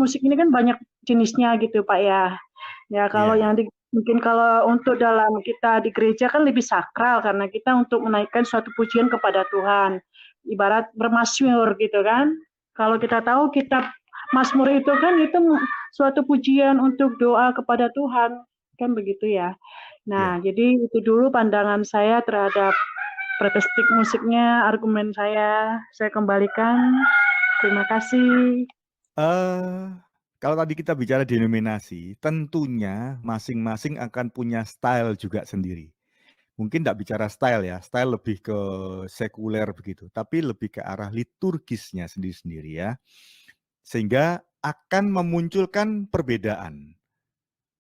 musik ini kan banyak jenisnya gitu Pak ya. Ya kalau Iya, yang mungkin kalau untuk dalam kita di gereja kan lebih sakral karena kita untuk menaikkan suatu pujian kepada Tuhan. Ibarat bermazmur gitu kan. Kalau kita tahu kitab Mazmur itu kan itu suatu pujian untuk doa kepada Tuhan. Kan begitu ya. Nah, iya. jadi itu dulu pandangan saya terhadap pretistik musiknya, argumen saya kembalikan. Terima kasih. Eh, kalau tadi kita bicara denominasi, tentunya masing-masing akan punya style juga sendiri. Mungkin tidak bicara style ya, style lebih ke sekuler begitu, tapi lebih ke arah liturgisnya sendiri-sendiri ya. Sehingga akan memunculkan perbedaan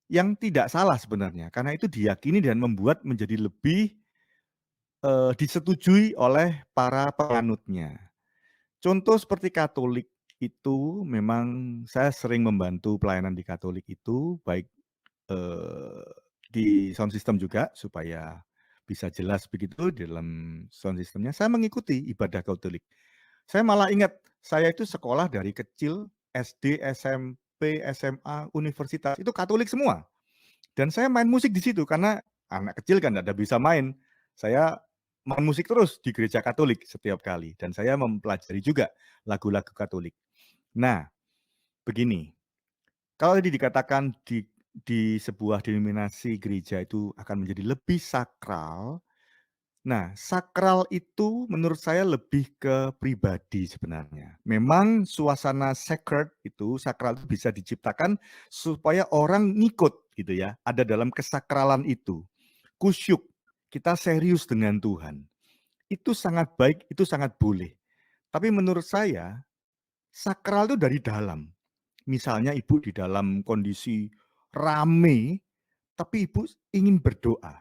yang tidak salah sebenarnya, karena itu diyakini dan membuat menjadi lebih disetujui oleh para penganutnya. Contoh seperti Katolik itu memang saya sering membantu pelayanan di Katolik itu, baik eh, di sound system juga supaya bisa jelas begitu di dalam sound systemnya. Saya mengikuti ibadah Katolik. Saya malah ingat, saya itu sekolah dari kecil, SD, SMP, SMA, universitas, itu Katolik semua. Dan saya main musik di situ karena anak kecil kan tidak bisa main. Saya main musik terus di gereja Katolik setiap kali. Dan saya mempelajari juga lagu-lagu Katolik. Nah, begini, kalau tadi dikatakan di sebuah denominasi gereja itu akan menjadi lebih sakral. Nah, sakral itu menurut saya lebih ke pribadi sebenarnya. Memang suasana sacred itu, sakral itu bisa diciptakan supaya orang ngikut gitu ya, ada dalam kesakralan itu. Kusyuk, kita serius dengan Tuhan. Itu sangat baik, itu sangat boleh. Tapi menurut saya, sakral itu dari dalam. Misalnya ibu di dalam kondisi rame, tapi ibu ingin berdoa.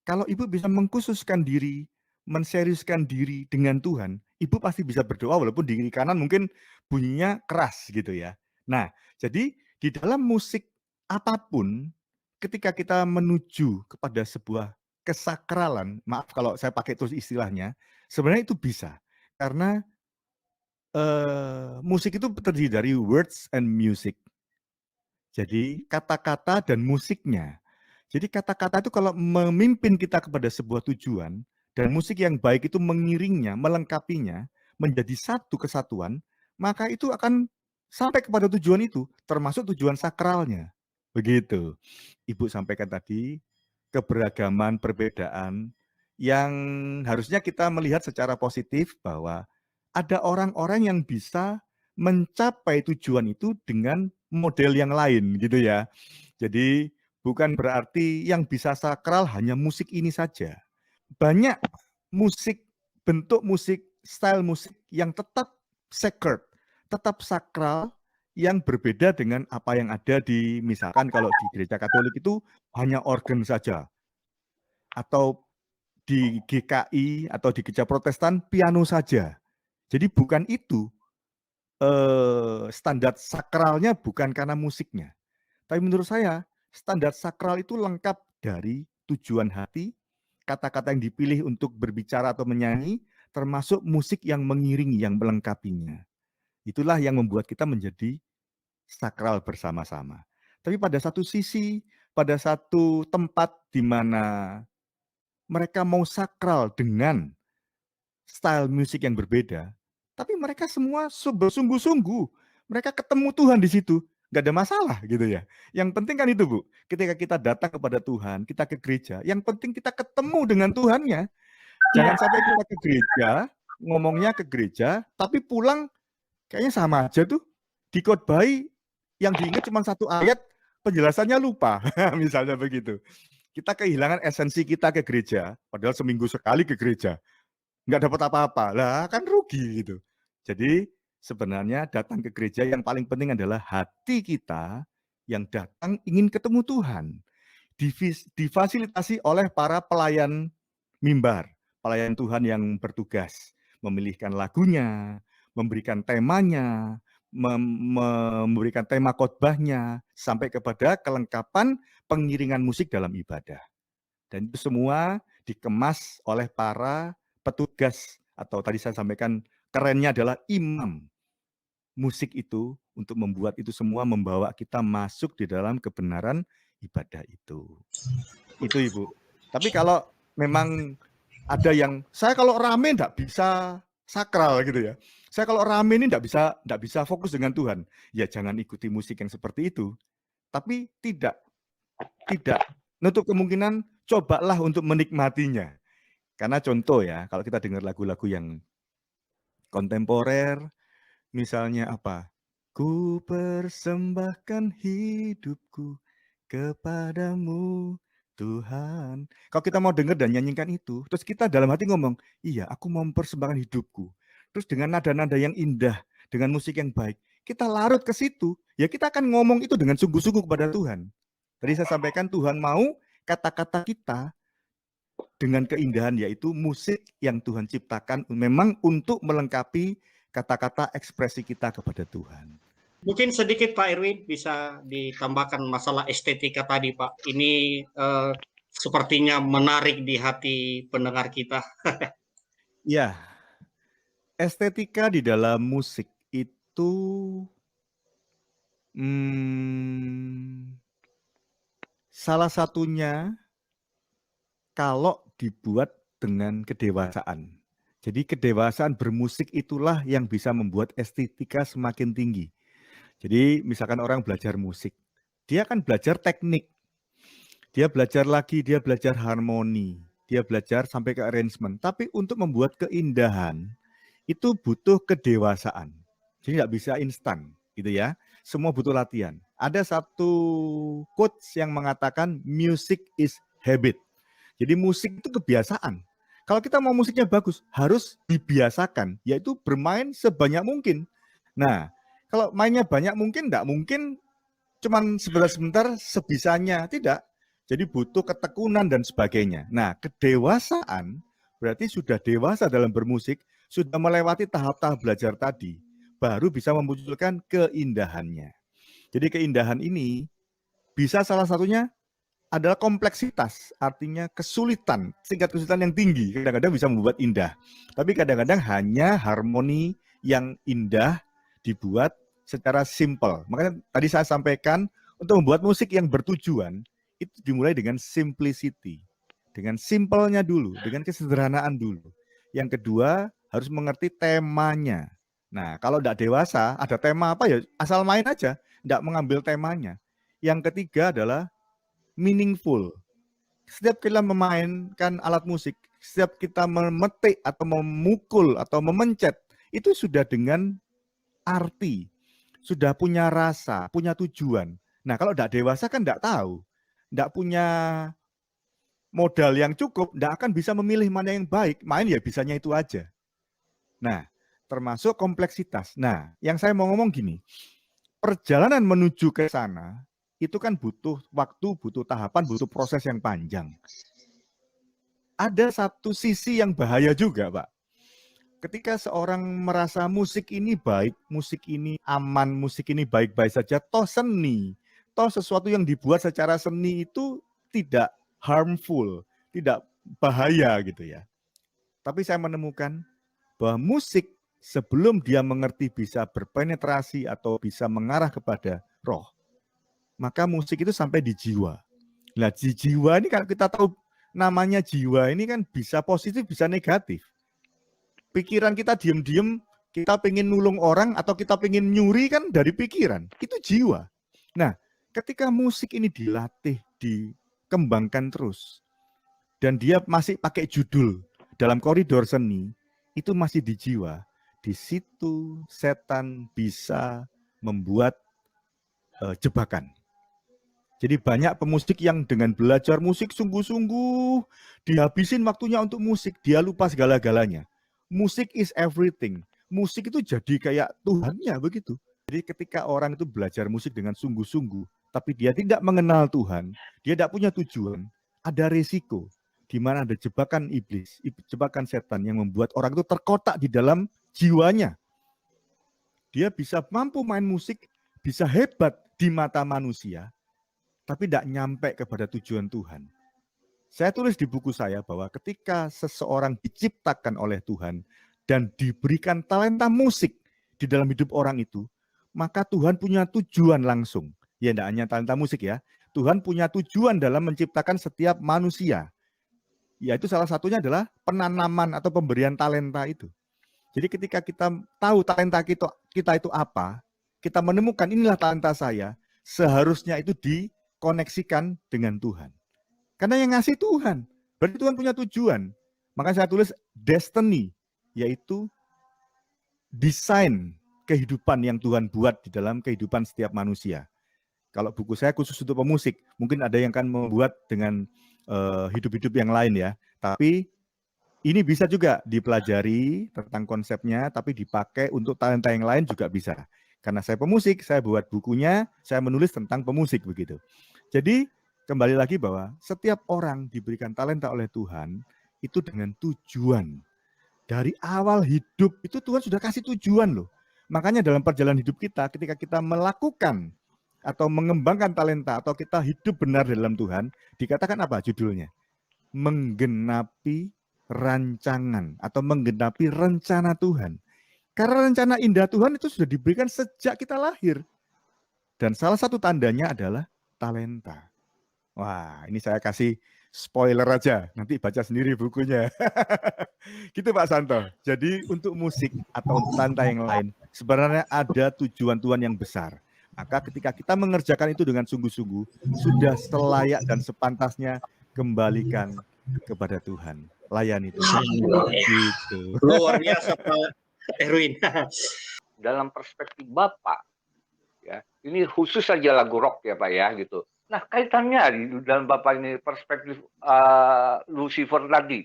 Kalau ibu bisa mengkhususkan diri, menseriuskan diri dengan Tuhan, ibu pasti bisa berdoa walaupun di kiri kanan mungkin bunyinya keras gitu ya. Nah, jadi di dalam musik apapun, ketika kita menuju kepada sebuah kesakralan, maaf kalau saya pakai terus istilahnya, sebenarnya itu bisa. Karena musik itu terdiri dari words and music. Jadi kata-kata dan musiknya. Jadi kata-kata itu kalau memimpin kita kepada sebuah tujuan, dan musik yang baik itu mengiringnya, melengkapinya, menjadi satu kesatuan, maka itu akan sampai kepada tujuan itu, termasuk tujuan sakralnya. Begitu. Ibu sampaikan tadi, keberagaman, perbedaan, yang harusnya kita melihat secara positif bahwa ada orang-orang yang bisa mencapai tujuan itu dengan model yang lain gitu ya. Jadi bukan berarti yang bisa sakral hanya musik ini saja. Banyak musik, bentuk musik, style musik yang tetap sacred, tetap sakral, yang berbeda dengan apa yang ada di, misalkan kalau di gereja Katolik itu hanya organ saja, atau di GKI atau di gereja Protestan piano saja. Jadi bukan itu, standar sakralnya bukan karena musiknya. Tapi menurut saya, standar sakral itu lengkap dari tujuan hati, kata-kata yang dipilih untuk berbicara atau menyanyi, termasuk musik yang mengiringi, yang melengkapinya. Itulah yang membuat kita menjadi sakral bersama-sama. Tapi pada satu sisi, pada satu tempat di mana mereka mau sakral dengan style musik yang berbeda, tapi mereka semua bersungguh-sungguh. Mereka ketemu Tuhan di situ, nggak ada masalah gitu ya. Yang penting kan itu Bu, ketika kita datang kepada Tuhan, kita ke gereja, yang penting kita ketemu dengan Tuhannya. Ya, Jangan sampai kita ke gereja, ngomongnya ke gereja, tapi pulang kayaknya sama aja tuh. Dikhotbahi yang diingat cuma satu ayat, penjelasannya lupa, misalnya begitu. Kita kehilangan esensi kita ke gereja, padahal seminggu sekali ke gereja nggak dapat apa-apa lah, kan rugi gitu. Jadi sebenarnya datang ke gereja yang paling penting adalah hati kita yang datang ingin ketemu Tuhan, difasilitasi oleh para pelayan mimbar, pelayan Tuhan yang bertugas memilihkan lagunya, memberikan temanya, memberikan tema khotbahnya, sampai kepada kelengkapan pengiringan musik dalam ibadah. Dan itu semua dikemas oleh para petugas, atau tadi saya sampaikan kerennya adalah imam musik itu untuk membuat itu semua membawa kita masuk di dalam kebenaran ibadah itu. Itu Ibu. Tapi kalau memang ada yang, saya kalau rame enggak bisa sakral gitu ya. Saya kalau rame ini enggak bisa fokus dengan Tuhan. Ya jangan ikuti musik yang seperti itu. Tapi tidak nutup kemungkinan cobalah untuk menikmatinya. Karena contoh ya, kalau kita dengar lagu-lagu yang kontemporer, misalnya apa? Ku persembahkan hidupku kepadamu Tuhan. Kalau kita mau dengar dan nyanyikan itu, terus kita dalam hati ngomong, iya aku mau mempersembahkan hidupku. Terus dengan nada-nada yang indah, dengan musik yang baik, kita larut ke situ, ya kita akan ngomong itu dengan sungguh-sungguh kepada Tuhan. Tadi saya sampaikan Tuhan mau kata-kata kita dengan keindahan, yaitu musik yang Tuhan ciptakan memang untuk melengkapi kata-kata ekspresi kita kepada Tuhan. Mungkin sedikit Pak Erwin bisa ditambahkan masalah estetika tadi Pak. Ini sepertinya menarik di hati pendengar kita. Ya, estetika di dalam musik itu salah satunya kalau dibuat dengan kedewasaan. Jadi kedewasaan bermusik itulah yang bisa membuat estetika semakin tinggi. Jadi misalkan orang belajar musik, dia akan belajar teknik, dia belajar lagi, dia belajar harmoni, dia belajar sampai ke arrangement. Tapi untuk membuat keindahan, itu butuh kedewasaan. Jadi nggak bisa instan gitu ya. Semua butuh latihan. Ada satu quotes yang mengatakan music is habit. Jadi musik itu kebiasaan. Kalau kita mau musiknya bagus, harus dibiasakan, yaitu bermain sebanyak mungkin. Nah, kalau mainnya banyak mungkin, enggak mungkin cuman sebentar-sebentar sebisanya, tidak. Jadi butuh ketekunan dan sebagainya. Nah, kedewasaan berarti sudah dewasa dalam bermusik, sudah melewati tahap-tahap belajar tadi, baru bisa memunculkan keindahannya. Jadi keindahan ini bisa salah satunya adalah kompleksitas, artinya kesulitan, tingkat kesulitan yang tinggi, kadang-kadang bisa membuat indah. Tapi kadang-kadang hanya harmoni yang indah dibuat secara simple. Makanya tadi saya sampaikan, untuk membuat musik yang bertujuan, itu dimulai dengan simplicity. Dengan simpelnya dulu, dengan kesederhanaan dulu. Yang kedua, harus mengerti temanya. Nah, kalau tidak dewasa, ada tema apa ya, asal main aja, tidak mengambil temanya. Yang ketiga adalah meaningful. Setiap kita memainkan alat musik, setiap kita memetik atau memukul atau memencet, itu sudah dengan arti, sudah punya rasa, punya tujuan. Nah, kalau tidak dewasa kan tidak tahu, tidak punya modal yang cukup, tidak akan bisa memilih mana yang baik, main ya bisanya itu aja. Nah, termasuk kompleksitas. Nah, yang saya mau ngomong gini, perjalanan menuju ke sana, itu kan butuh waktu, butuh tahapan, butuh proses yang panjang. Ada satu sisi yang bahaya juga, Pak. Ketika seorang merasa musik ini baik, musik ini aman, musik ini baik-baik saja, toh seni, toh sesuatu yang dibuat secara seni itu tidak harmful, tidak bahaya gitu ya. Tapi saya menemukan bahwa musik sebelum dia mengerti bisa berpenetrasi atau bisa mengarah kepada roh, maka musik itu sampai di jiwa. Nah, di jiwa ini kalau kita tahu namanya jiwa ini kan bisa positif, bisa negatif. Pikiran kita diem-diem, kita pengen nulung orang atau kita pengen nyuri kan dari pikiran. Itu jiwa. Nah, ketika musik ini dilatih, dikembangkan terus, dan dia masih pakai judul dalam koridor seni, itu masih di jiwa. Di situ setan bisa membuat jebakan. Jadi banyak pemusik yang dengan belajar musik sungguh-sungguh, dihabisin waktunya untuk musik, dia lupa segala-galanya. Musik is everything. Musik itu jadi kayak Tuhannya begitu. Jadi ketika orang itu belajar musik dengan sungguh-sungguh, tapi dia tidak mengenal Tuhan, dia tidak punya tujuan, ada resiko. Di mana ada jebakan iblis, jebakan setan yang membuat orang itu terkotak di dalam jiwanya. Dia bisa mampu main musik, bisa hebat di mata manusia, tapi tidak nyampe kepada tujuan Tuhan. Saya tulis di buku saya bahwa ketika seseorang diciptakan oleh Tuhan dan diberikan talenta musik di dalam hidup orang itu, maka Tuhan punya tujuan langsung. Ya, tidak hanya talenta musik ya. Tuhan punya tujuan dalam menciptakan setiap manusia. Yaitu salah satunya adalah penanaman atau pemberian talenta itu. Jadi ketika kita tahu talenta kita itu apa, kita menemukan inilah talenta saya, seharusnya itu dikoneksikan dengan Tuhan. Karena yang ngasih Tuhan, berarti Tuhan punya tujuan. Maka saya tulis destiny, yaitu desain kehidupan yang Tuhan buat di dalam kehidupan setiap manusia. Kalau buku saya khusus untuk pemusik, mungkin ada yang akan membuat dengan hidup-hidup yang lain ya. Tapi ini bisa juga dipelajari tentang konsepnya, tapi dipakai untuk talenta yang lain juga bisa. Karena saya pemusik, saya buat bukunya, saya menulis tentang pemusik begitu. Jadi kembali lagi bahwa setiap orang diberikan talenta oleh Tuhan itu dengan tujuan. Dari awal hidup itu Tuhan sudah kasih tujuan loh. Makanya dalam perjalanan hidup kita, ketika kita melakukan atau mengembangkan talenta atau kita hidup benar dalam Tuhan, dikatakan apa judulnya? Menggenapi rancangan atau menggenapi rencana Tuhan. Karena rencana indah Tuhan itu sudah diberikan sejak kita lahir. Dan salah satu tandanya adalah talenta. Wah, ini saya kasih spoiler aja, nanti baca sendiri bukunya. Gitu Pak Santo. Jadi untuk musik atau untuk talenta yang lain, sebenarnya ada tujuan Tuhan yang besar. Maka ketika kita mengerjakan itu dengan sungguh-sungguh, sudah selayak dan sepantasnya kembalikan kepada Tuhan. Layani Tuhan. Gitu. Luar biasa Pak Erwin. Dalam perspektif Bapak, ya, ini khusus saja lagu rock ya Pak ya gitu. Nah kaitannya di dalam Bapak ini perspektif Lucifer tadi,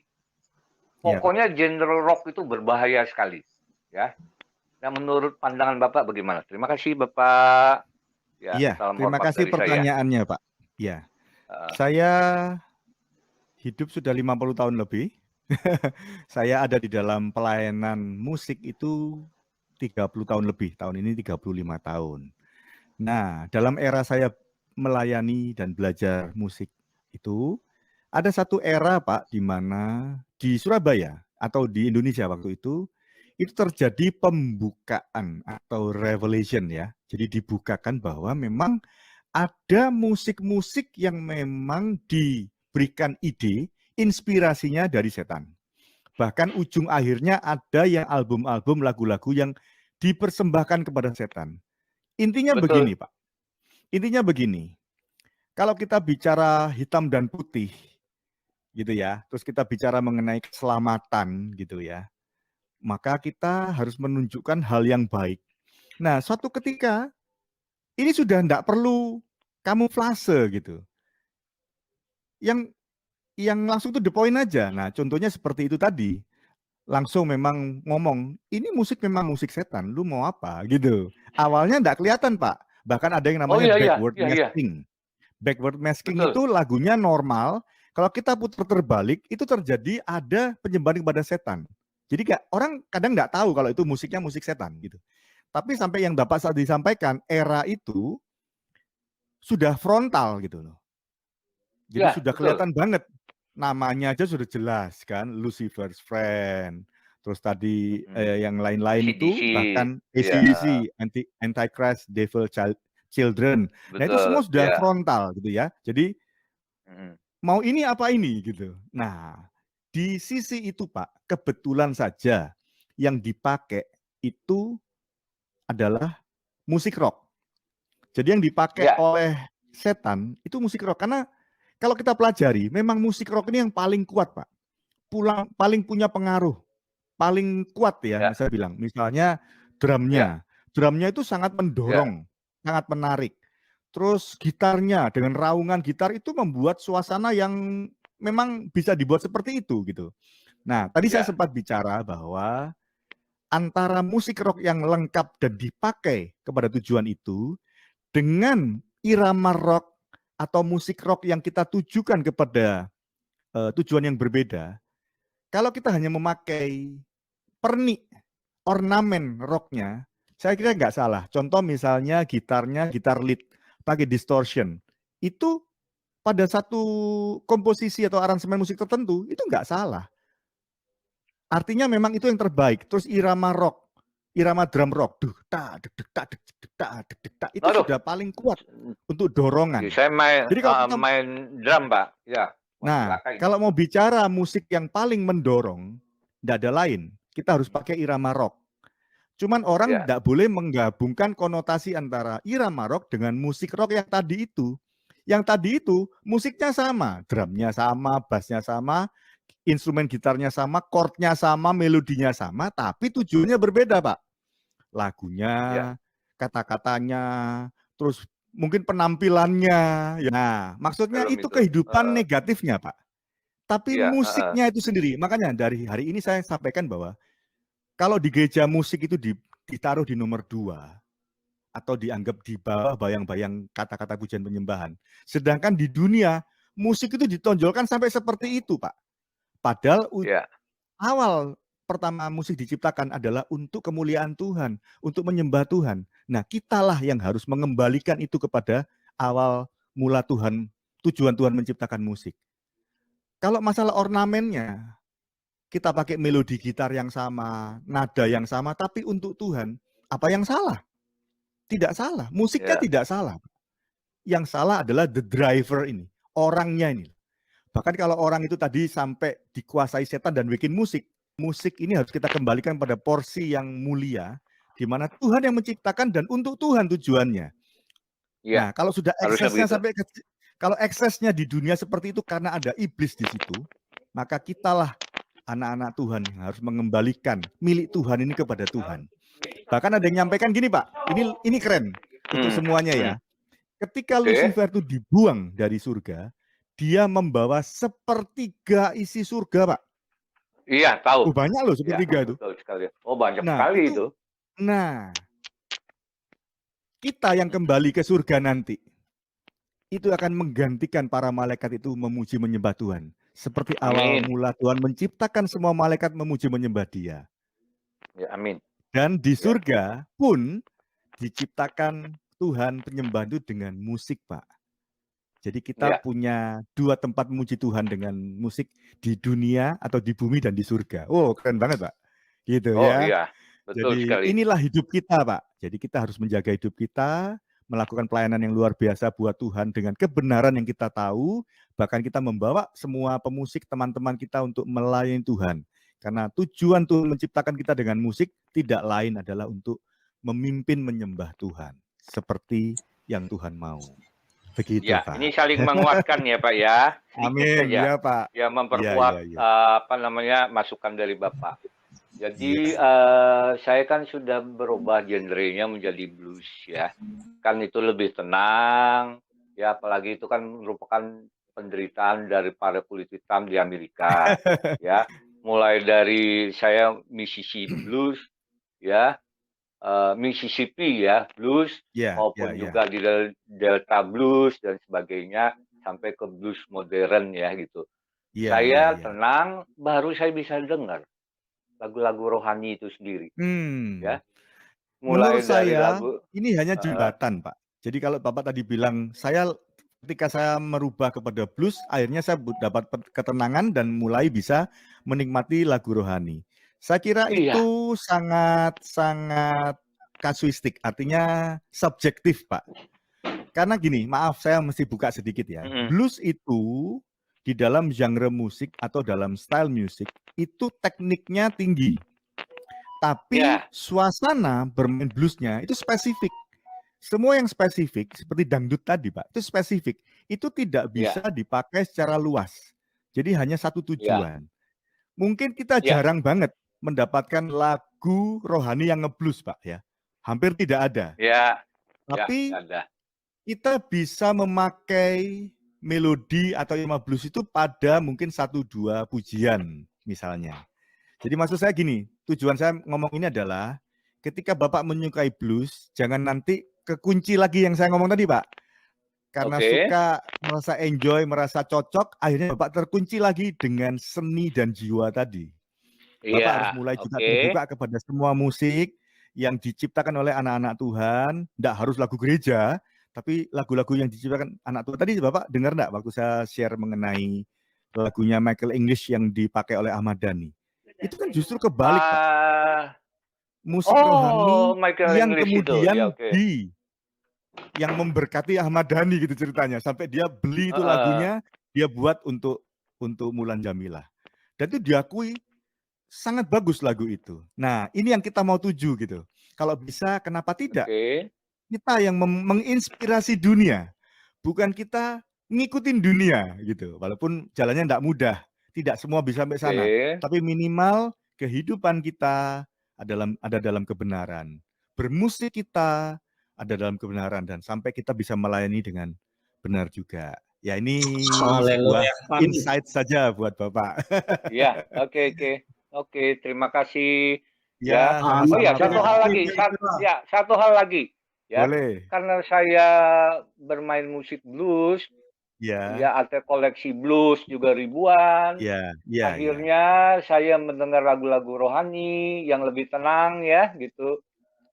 pokoknya genre rock itu berbahaya sekali, ya. Nah menurut pandangan Bapak bagaimana? Terima kasih Bapak. Ya, iya, terima kasih pertanyaannya Pak. Ya, saya hidup sudah 50 tahun lebih. Saya ada di dalam pelayanan musik itu 30 tahun lebih. Tahun ini 35 tahun. Nah, dalam era saya melayani dan belajar musik itu, ada satu era Pak, di mana di Surabaya atau di Indonesia waktu itu terjadi pembukaan atau revelation ya. Jadi dibukakan bahwa memang ada musik-musik yang memang diberikan ide, inspirasinya dari setan. Bahkan ujung akhirnya ada yang album-album lagu-lagu yang dipersembahkan kepada setan. Intinya begini Pak, intinya begini, kalau kita bicara hitam dan putih gitu ya, terus kita bicara mengenai keselamatan gitu ya, maka kita harus menunjukkan hal yang baik. Nah, suatu ketika ini sudah tidak perlu kamuflase gitu. Yang langsung to the point aja. Nah, contohnya seperti itu tadi. Langsung memang ngomong, ini musik memang musik setan, lu mau apa gitu. Awalnya tidak kelihatan Pak. Bahkan ada yang namanya backward masking. Backward masking itu lagunya normal. Kalau kita putar terbalik, itu terjadi ada penyembahan kepada setan. Jadi orang kadang nggak tahu kalau itu musiknya musik setan gitu. Tapi sampai yang Bapak saat disampaikan, era itu sudah frontal gitu loh. Jadi sudah kelihatan banget. Namanya aja sudah jelas kan, Lucifer's Friend. Terus tadi yang lain-lain itu bahkan ACDC, Antichrist, Devil Children. Nah itu semua sudah frontal gitu ya. Jadi mau ini apa ini gitu. Nah di sisi itu Pak, kebetulan saja yang dipakai itu adalah musik rock. Jadi yang dipakai oleh setan itu musik rock. Karena kalau kita pelajari, memang musik rock ini yang paling kuat Pak. Paling punya pengaruh. Paling kuat ya, saya bilang. Misalnya drumnya. Drumnya itu sangat mendorong, sangat menarik. Terus gitarnya, dengan raungan gitar itu membuat suasana yang memang bisa dibuat seperti itu gitu. Nah, tadi saya sempat bicara bahwa antara musik rock yang lengkap dan dipakai kepada tujuan itu dengan irama rock atau musik rock yang kita tujukan kepada tujuan yang berbeda. Kalau kita hanya memakai pernik, ornamen rocknya, saya kira nggak salah. Contoh misalnya gitarnya, gitar lead, pakai distortion. Itu pada satu komposisi atau aransemen musik tertentu, itu nggak salah. Artinya memang itu yang terbaik. Terus irama rock, irama drum rock, tak, itu Aduh, sudah paling kuat untuk dorongan. saya Jadi kalau kita, main drum, Pak. Ya. nah, Silakan. kalau mau bicara musik yang paling mendorong, tidak ada lain. Kita harus pakai irama rock. Cuman orang Ya. tidak boleh menggabungkan konotasi antara irama rock dengan musik rock yang tadi itu. Yang tadi itu musiknya sama, drumnya sama, bassnya sama, instrumen gitarnya sama, chordnya sama, melodinya sama, tapi tujuannya berbeda, Pak. Lagunya, Ya. kata-katanya, terus mungkin penampilannya. Nah, maksudnya Film itu itu. kehidupan negatifnya, Pak. Tapi Iya, musiknya itu sendiri. Makanya dari hari ini saya sampaikan bahwa kalau di gereja musik itu ditaruh di nomor 2 atau dianggap di bawah bayang-bayang kata-kata pujian penyembahan. Sedangkan di dunia musik itu ditonjolkan sampai seperti itu, Pak. Padahal ya. awal pertama musik diciptakan adalah untuk kemuliaan Tuhan, untuk menyembah Tuhan. Nah, kitalah yang harus mengembalikan itu kepada awal mula Tuhan, tujuan Tuhan menciptakan musik. Kalau masalah ornamennya, kita pakai melodi gitar yang sama, nada yang sama, tapi untuk Tuhan, apa yang salah? Tidak salah, musiknya Ya. tidak salah. Yang salah adalah the driver ini, orangnya ini. Bahkan kalau orang itu tadi sampai dikuasai setan dan bikin musik, musik ini harus kita kembalikan pada porsi yang mulia, di mana Tuhan yang menciptakan dan untuk Tuhan tujuannya. Ya. Nah, kalau sudah Harusnya eksesnya begitu. sampai kalau eksesnya di dunia seperti itu karena ada iblis di situ, maka kitalah anak-anak Tuhan yang harus mengembalikan milik Tuhan ini kepada Tuhan. Bahkan ada yang nyampaikan gini, Pak, ini keren untuk semuanya ya. Ketika Oke. Lucifer itu dibuang dari surga, dia membawa sepertiga isi surga, Pak. Iya, tahu. Oh, banyak loh Ya, sepertiga itu. betul sekali. Oh, banyak Nah, sekali itu. Nah, kita yang kembali ke surga nanti, itu akan menggantikan para malaikat itu memuji menyembah Tuhan. Seperti awal Amin. mula Tuhan menciptakan semua malaikat memuji menyembah Dia. Ya, amin. Dan di surga pun diciptakan Tuhan penyembah itu dengan musik, Pak. Jadi kita punya 2 tempat memuji Tuhan dengan musik di dunia atau di bumi dan di surga. Oh, keren banget, Pak. Gitu Oh, ya. iya. Betul Jadi sekali. inilah hidup kita, Pak. Jadi kita harus menjaga hidup kita, melakukan pelayanan yang luar biasa buat Tuhan dengan kebenaran yang kita tahu, bahkan kita membawa semua pemusik teman-teman kita untuk melayani Tuhan. Karena tujuan Tuhan menciptakan kita dengan musik tidak lain adalah untuk memimpin menyembah Tuhan seperti yang Tuhan mau. Begitu, Ya, Pak. ini saling menguatkan ya, Pak ya. Sedikit Amin, saja. ya, Pak. Ya, memperkuat Ya. masukan dari Bapak. Jadi saya kan sudah berubah genrenya menjadi blues ya. Kan itu lebih tenang, ya apalagi itu kan merupakan penderitaan dari para kulit hitam di Amerika ya. Mulai dari saya Mississippi blues ya, Mississippi ya blues maupun juga di Delta blues dan sebagainya sampai ke blues modern ya gitu. Saya tenang baru saya bisa dengar lagu-lagu rohani itu sendiri. Ya. Mulai menurut dari saya lagu, ini hanya jembatan, Pak. Jadi kalau Bapak tadi bilang ketika saya merubah kepada blues, akhirnya saya dapat ketenangan dan mulai bisa menikmati lagu rohani. Saya kira itu sangat kasuistik, artinya subjektif, Pak. Karena gini, maaf saya mesti buka sedikit ya. Blues itu di dalam genre musik atau dalam style musik itu tekniknya tinggi. Tapi suasana bermain bluesnya itu spesifik. Semua yang spesifik seperti dangdut tadi, Pak, itu spesifik. Itu tidak bisa dipakai secara luas. Jadi hanya satu tujuan. Mungkin kita jarang banget mendapatkan lagu rohani yang ngeblues, Pak ya. Hampir tidak ada. Tapi kita bisa memakai melodi atau irama blues itu pada mungkin 1-2 pujian misalnya. Jadi maksud saya gini, tujuan saya ngomong ini adalah ketika Bapak menyukai blues, jangan nanti kekunci lagi yang saya ngomong tadi, Pak. Karena suka, merasa enjoy, merasa cocok, akhirnya Bapak terkunci lagi dengan seni dan jiwa tadi. Bapak harus mulai juga terbuka kepada semua musik yang diciptakan oleh anak-anak Tuhan, tidak harus lagu gereja, tapi lagu-lagu yang diciptakan anak Tuhan. Tadi Bapak dengar enggak waktu saya share mengenai lagunya Michael English yang dipakai oleh Ahmad Dhani? Itu kan justru kebalik, Pak. Musik rohani yang kemudian yang memberkati Ahmad Dhani gitu ceritanya. Sampai dia beli itu Heeh. lagunya, dia buat untuk Mulan Jamila. Dan itu diakui sangat bagus lagu itu. Nah, ini yang kita mau tuju gitu. Kalau bisa, kenapa tidak Oke. kita yang menginspirasi dunia, bukan kita ngikutin dunia gitu. Walaupun jalannya tidak mudah, tidak semua bisa sampai sana. Oke. Tapi minimal kehidupan kita ada dalam kebenaran. Bermusik kita ada dalam kebenaran dan sampai kita bisa melayani dengan benar juga. Ya ini sebuah Haleluya. Amin. insight saja buat Bapak. Ya, oke, oke. Oke, terima kasih. Ya, Ya. Oh ya, sama-sama satu Pak. hal lagi. Satu hal lagi. Ya, Boleh. karena saya bermain musik blues, Ya, ya ada koleksi blues juga ribuan. ya, ya, ya. Akhirnya saya mendengar lagu-lagu rohani yang lebih tenang ya gitu.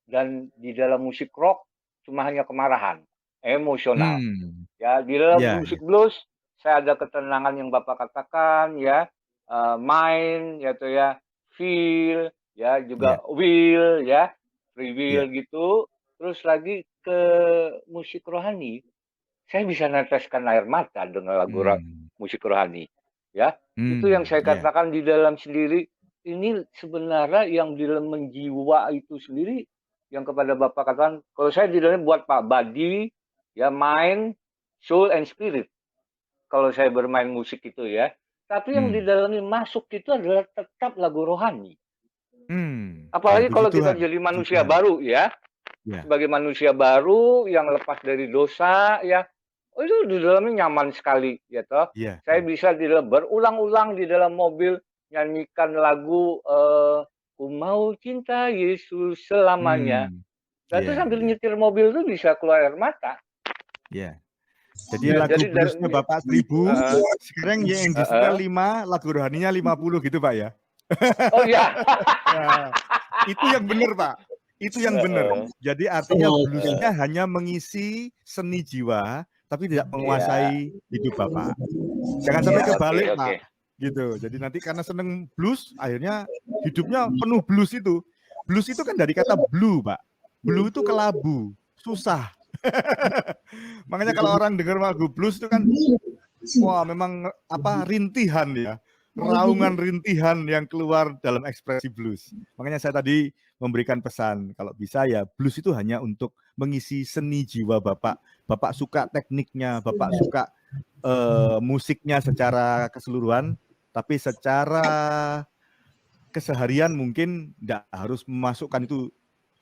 Dan di dalam musik rock cuma hanya kemarahan, emosional. Ya, di dalam Ya, musik blues saya ada ketenangan yang Bapak katakan ya, mind ya tuh ya, feel ya, juga ya, will ya, free ya. will gitu. Terus lagi ke musik rohani, saya bisa neteskan air mata dengan lagu musik rohani. Ya, itu yang saya Ya, katakan di dalam sendiri, ini sebenarnya yang di dalam menjiwa itu sendiri, yang kepada Bapak katakan, kalau saya di dalamnya buat Pak body, ya mind, soul and spirit. Kalau saya bermain musik itu ya. Tapi yang di dalamnya masuk itu adalah tetap lagu rohani. Ya, Apalagi puji kalau kita Tuhan, jadi puji manusia Tuhan. baru ya. Ya, Sebagai manusia baru yang lepas dari dosa ya. Oh, itu di dalamnya nyaman sekali ya toh. ya, Saya ya. bisa berulang-ulang di dalam mobil nyanyikan lagu Ku mau cinta Yesus selamanya. Dan itu Ya, sambil ya, nyetir mobil tuh bisa keluar air mata. ya. Jadi Ya, lagu jadi bluesnya Bapak 1000, sekarang yang disetel 5, lagu rohaninya 50 gitu Pak ya. Oh ya. Nah, itu yang benar Pak. Itu yang benar. Jadi artinya bluesnya hanya mengisi seni jiwa, tapi tidak menguasai hidup Bapak. Jangan sampai kebalik Oke. Pak. Gitu. Jadi nanti karena seneng blues, akhirnya hidupnya penuh blues itu. Blues itu kan dari kata blue Pak. Blue itu kelabu, susah. Makanya kalau orang dengar lagu blues itu kan, wah memang rintihan ya. Raungan rintihan yang keluar dalam ekspresi blues. Makanya saya tadi memberikan pesan, kalau bisa ya blues itu hanya untuk mengisi seni jiwa Bapak. Bapak suka tekniknya, Bapak suka musiknya secara keseluruhan, tapi secara keseharian mungkin tidak harus memasukkan itu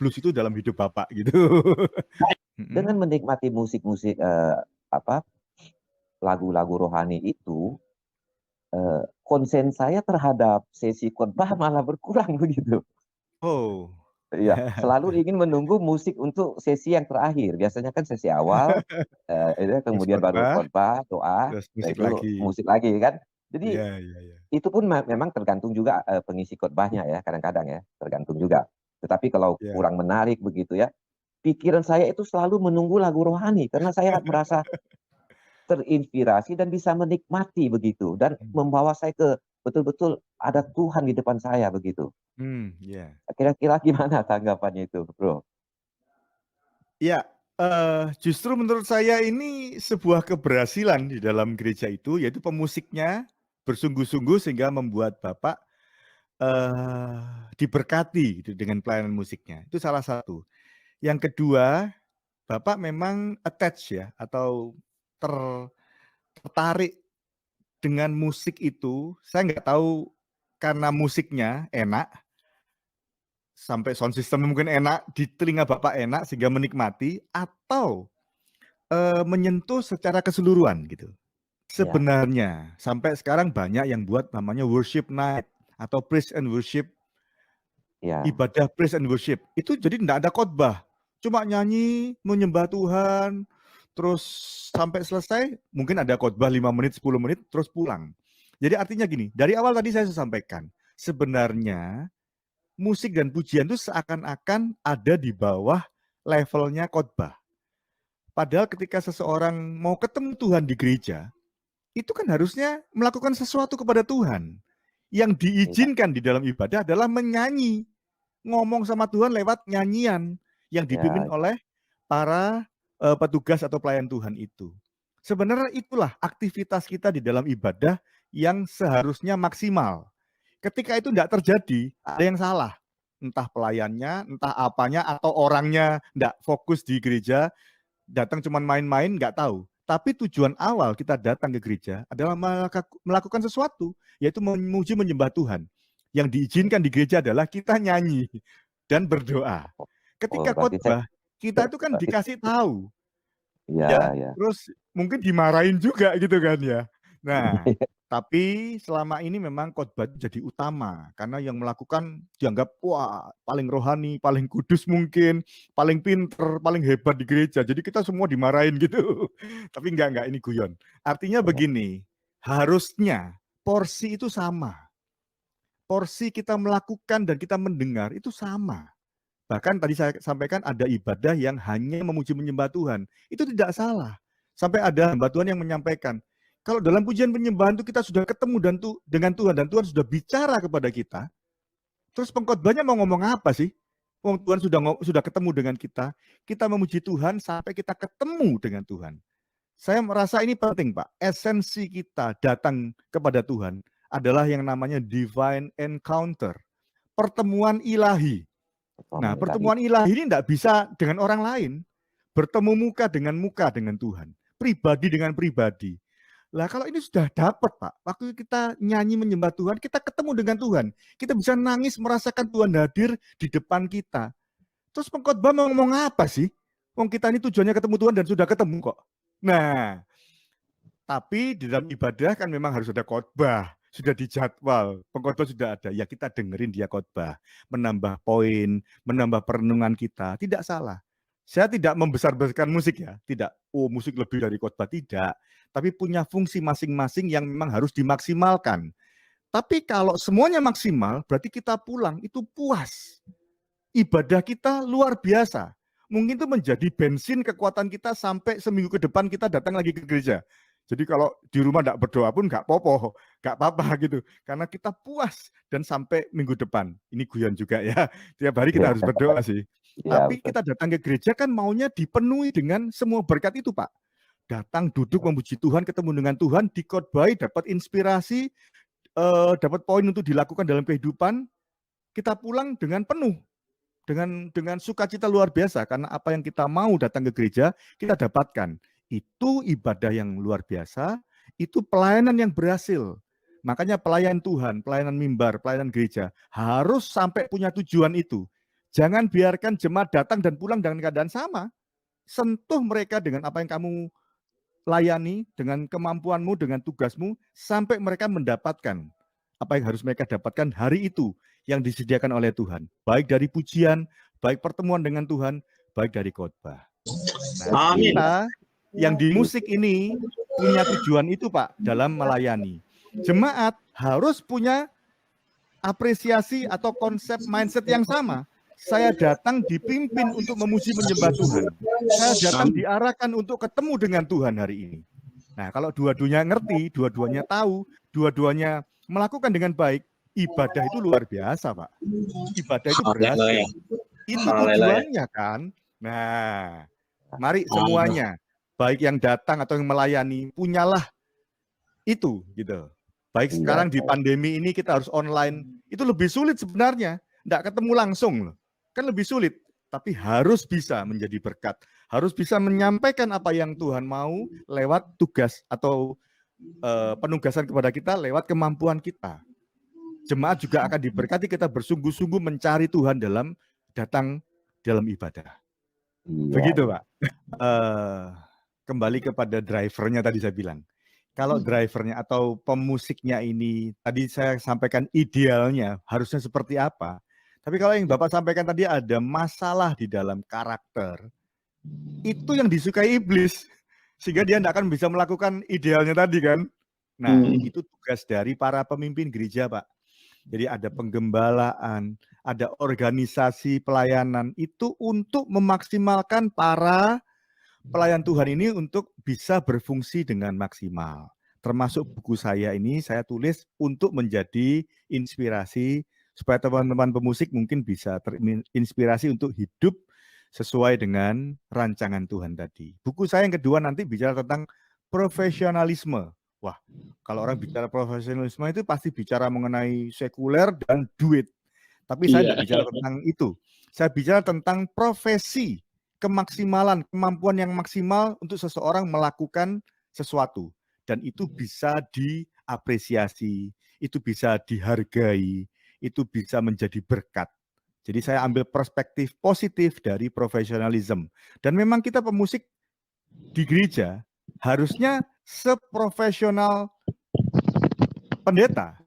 blues itu dalam hidup Bapak gitu. Dengan menikmati musik-musik lagu-lagu rohani itu, konsen saya terhadap sesi khotbah malah berkurang begitu. Oh. Iya, selalu ingin menunggu musik untuk sesi yang terakhir. Biasanya kan sesi awal, kemudian baru khotbah, doa, musik itu lagi. musik lagi kan. Jadi ya. itu pun memang tergantung juga pengisi khotbahnya ya, kadang-kadang ya, tergantung juga. Tetapi kalau kurang menarik begitu ya, pikiran saya itu selalu menunggu lagu rohani karena saya merasa terinspirasi dan bisa menikmati begitu dan membawa saya ke betul-betul ada Tuhan di depan saya begitu. Kira-kira gimana tanggapannya itu, Bro? Ya, justru menurut saya ini sebuah keberhasilan di dalam gereja itu, yaitu pemusiknya bersungguh-sungguh sehingga membuat Bapak diberkati gitu dengan pelayanan musiknya. Itu salah satu. Yang kedua, Bapak memang attach ya atau tertarik dengan musik itu. Saya nggak tahu karena musiknya enak, sampai sound system mungkin enak, di telinga Bapak enak sehingga menikmati, atau menyentuh secara keseluruhan gitu. Sebenarnya sampai sekarang banyak yang buat namanya worship night atau praise and worship, ibadah praise and worship. Itu jadi tidak ada khotbah, cuma nyanyi, menyembah Tuhan, terus sampai selesai mungkin ada khotbah 5 menit, 10 menit, terus pulang. Jadi artinya gini, dari awal tadi saya sampaikan, sebenarnya musik dan pujian itu seakan-akan ada di bawah levelnya khotbah. Padahal ketika seseorang mau ketemu Tuhan di gereja, itu kan harusnya melakukan sesuatu kepada Tuhan. Yang diizinkan di dalam ibadah adalah menyanyi, ngomong sama Tuhan lewat nyanyian yang dipimpin oleh para petugas atau pelayan Tuhan itu. Sebenarnya itulah aktivitas kita di dalam ibadah yang seharusnya maksimal. Ketika itu tidak terjadi, ada yang salah. Entah pelayannya, entah apanya, atau orangnya tidak fokus di gereja, datang cuma main-main, nggak tahu. Tapi tujuan awal kita datang ke gereja adalah melakukan sesuatu, yaitu memuji menyembah Tuhan. Yang diizinkan di gereja adalah kita nyanyi dan berdoa. Ketika khotbah, kita itu kan dikasih tahu. Ya, terus mungkin dimarahin juga gitu kan ya. Nah, tapi selama ini memang khotbah jadi utama karena yang melakukan dianggap wah paling rohani, paling kudus mungkin, paling pinter, paling hebat di gereja. Jadi kita semua dimarahin gitu. Tapi enggak ini guyon. Artinya begini, harusnya porsi itu sama. Porsi kita melakukan dan kita mendengar itu sama. Bahkan tadi saya sampaikan ada ibadah yang hanya memuji menyembah Tuhan. Itu tidak salah. Sampai ada hamba Tuhan yang menyampaikan, kalau dalam pujian penyembahan itu kita sudah ketemu dengan Tuhan dan Tuhan sudah bicara kepada kita, terus pengkhotbahnya mau ngomong apa sih? Tuhan sudah ketemu dengan kita memuji Tuhan sampai kita ketemu dengan Tuhan. Saya merasa ini penting, Pak. Esensi kita datang kepada Tuhan adalah yang namanya divine encounter, pertemuan ilahi. Nah, pertemuan ilahi ini tidak bisa dengan orang lain. Bertemu muka dengan Tuhan. Pribadi dengan pribadi. Lah kalau ini sudah dapat, Pak, waktu kita nyanyi menyembah Tuhan, kita ketemu dengan Tuhan. Kita bisa nangis merasakan Tuhan hadir di depan kita. Terus pengkhotbah mau ngomong apa sih? Wong kita ini tujuannya ketemu Tuhan dan sudah ketemu kok. Nah, tapi di dalam ibadah kan memang harus ada khotbah. Sudah dijadwal, pengkhotbah sudah ada. Ya kita dengerin dia khotbah, menambah poin, menambah perenungan kita. Tidak salah. Saya tidak membesar-besarkan musik ya, tidak. Oh musik lebih dari khotbah, tidak. Tapi punya fungsi masing-masing yang memang harus dimaksimalkan. Tapi kalau semuanya maksimal, berarti kita pulang itu puas. Ibadah kita luar biasa. Mungkin itu menjadi bensin kekuatan kita sampai seminggu ke depan kita datang lagi ke gereja. Jadi kalau di rumah tidak berdoa pun nggak popo, nggak apa-apa gitu. Karena kita puas dan sampai minggu depan. Ini guyon juga ya. Tiap hari kita harus berdoa sih. Tapi kita datang ke gereja kan maunya dipenuhi dengan semua berkat itu, Pak. Datang, duduk, memuji Tuhan, ketemu dengan Tuhan, dikhotbahi, dapat inspirasi, dapat poin untuk dilakukan dalam kehidupan. Kita pulang dengan penuh. Dengan sukacita luar biasa. Karena apa yang kita mau datang ke gereja, kita dapatkan. Itu ibadah yang luar biasa, itu pelayanan yang berhasil. Makanya pelayan Tuhan, pelayanan mimbar, pelayanan gereja harus sampai punya tujuan itu. Jangan biarkan jemaat datang dan pulang dengan keadaan sama. Sentuh mereka dengan apa yang kamu layani, dengan kemampuanmu, dengan tugasmu, sampai mereka mendapatkan apa yang harus mereka dapatkan hari itu yang disediakan oleh Tuhan. Baik dari pujian, baik pertemuan dengan Tuhan, baik dari khotbah. Nah, kita yang di musik ini punya tujuan itu, Pak, dalam melayani. Jemaat harus punya apresiasi atau konsep mindset yang sama. Saya datang dipimpin untuk memuji menyembah Tuhan. Saya datang diarahkan untuk ketemu dengan Tuhan hari ini. Nah, kalau dua-duanya ngerti, dua-duanya tahu, dua-duanya melakukan dengan baik, ibadah itu luar biasa, Pak. Ibadah itu berhasil. Itu tujuannya kan. Nah, mari semuanya, baik yang datang atau yang melayani, punyalah itu gitu. Baik sekarang di pandemi ini kita harus online, itu lebih sulit sebenarnya. Nggak ketemu langsung loh. Kan lebih sulit, tapi harus bisa menjadi berkat. Harus bisa menyampaikan apa yang Tuhan mau lewat tugas atau penugasan kepada kita lewat kemampuan kita. Jemaat juga akan diberkati, kita bersungguh-sungguh mencari Tuhan datang dalam ibadah. Begitu, Pak. Kembali kepada drivernya tadi saya bilang. Kalau drivernya atau pemusiknya ini, tadi saya sampaikan idealnya harusnya seperti apa. Tapi kalau yang Bapak sampaikan tadi ada masalah di dalam karakter, itu yang disukai iblis. Sehingga dia tidak akan bisa melakukan idealnya tadi kan. Nah, itu tugas dari para pemimpin gereja, Pak. Jadi ada penggembalaan, ada organisasi pelayanan, itu untuk memaksimalkan para pelayan Tuhan ini untuk bisa berfungsi dengan maksimal. Termasuk buku saya ini, saya tulis untuk menjadi inspirasi supaya teman-teman pemusik mungkin bisa terinspirasi untuk hidup sesuai dengan rancangan Tuhan tadi. Buku saya yang kedua nanti bicara tentang profesionalisme. Wah, kalau orang bicara profesionalisme itu pasti bicara mengenai sekuler dan duit. Tapi saya tidak bicara tentang itu. Saya bicara tentang profesi, kemaksimalan, kemampuan yang maksimal untuk seseorang melakukan sesuatu. Dan itu bisa diapresiasi, itu bisa dihargai, itu bisa menjadi berkat. Jadi saya ambil perspektif positif dari profesionalisme. Dan memang kita pemusik di gereja harusnya seprofesional pendeta.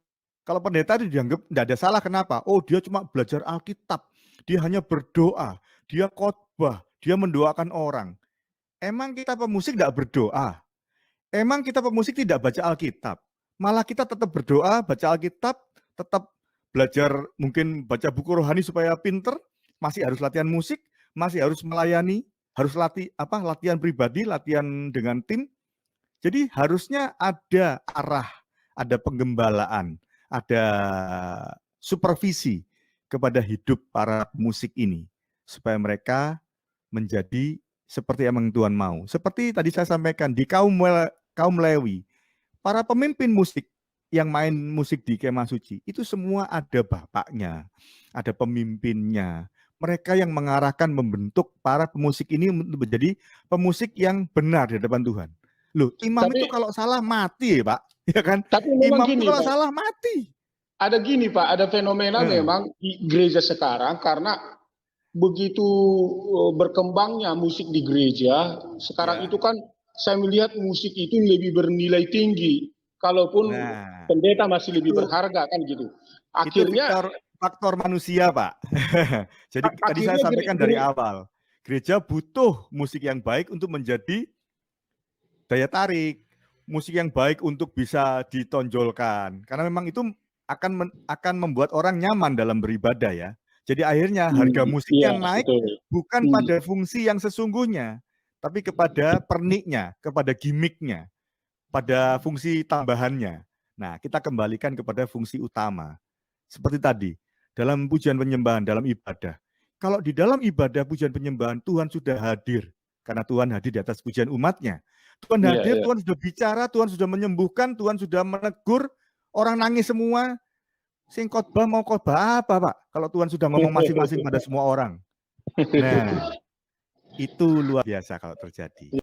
Kalau pendeta itu dianggap tidak ada salah, kenapa? Oh, dia cuma belajar Alkitab, dia hanya berdoa, dia khotbah, dia mendoakan orang. Emang kita pemusik tidak berdoa? Emang kita pemusik tidak baca Alkitab? Malah kita tetap berdoa, baca Alkitab, tetap belajar, mungkin baca buku rohani supaya pinter, masih harus latihan musik, masih harus melayani, harus latihan pribadi, latihan dengan tim. Jadi harusnya ada arah, ada penggembalaan, ada supervisi kepada hidup para musik ini supaya mereka menjadi seperti yang Tuhan mau. Seperti tadi saya sampaikan di kaum Lewi, para pemimpin musik yang main musik di kemah suci itu semua ada bapaknya, ada pemimpinnya. Mereka yang mengarahkan, membentuk para pemusik ini menjadi pemusik yang benar di hadapan Tuhan. Loh, imam itu kalau salah mati, Pak, ya kan? Tapi memang Imam gini, itu kalau Pak, salah mati. ada gini Pak, ada fenomena memang di gereja sekarang karena begitu berkembangnya musik di gereja sekarang itu kan saya melihat musik itu lebih bernilai tinggi, kalaupun pendeta masih lebih berharga kan gitu. Akhirnya itu faktor manusia, Pak. Jadi tadi saya sampaikan dari awal, gereja butuh musik yang baik untuk menjadi daya tarik, musik yang baik untuk bisa ditonjolkan. Karena memang itu akan membuat orang nyaman dalam beribadah ya. Jadi akhirnya harga musiknya naik bukan pada fungsi yang sesungguhnya, tapi kepada perniknya, kepada gimmicknya, pada fungsi tambahannya. Nah, kita kembalikan kepada fungsi utama. Seperti tadi, dalam pujian penyembahan, dalam ibadah. Kalau di dalam ibadah pujian penyembahan, Tuhan sudah hadir. Karena Tuhan hadir di atas pujian umatnya. Tuhan hadir, Tuhan sudah bicara, Tuhan sudah menyembuhkan, Tuhan sudah menegur, orang nangis semua. Sing khotbah mau khotbah apa, Pak? Kalau Tuhan sudah ngomong masing-masing pada semua orang. Nah, itu luar biasa kalau terjadi.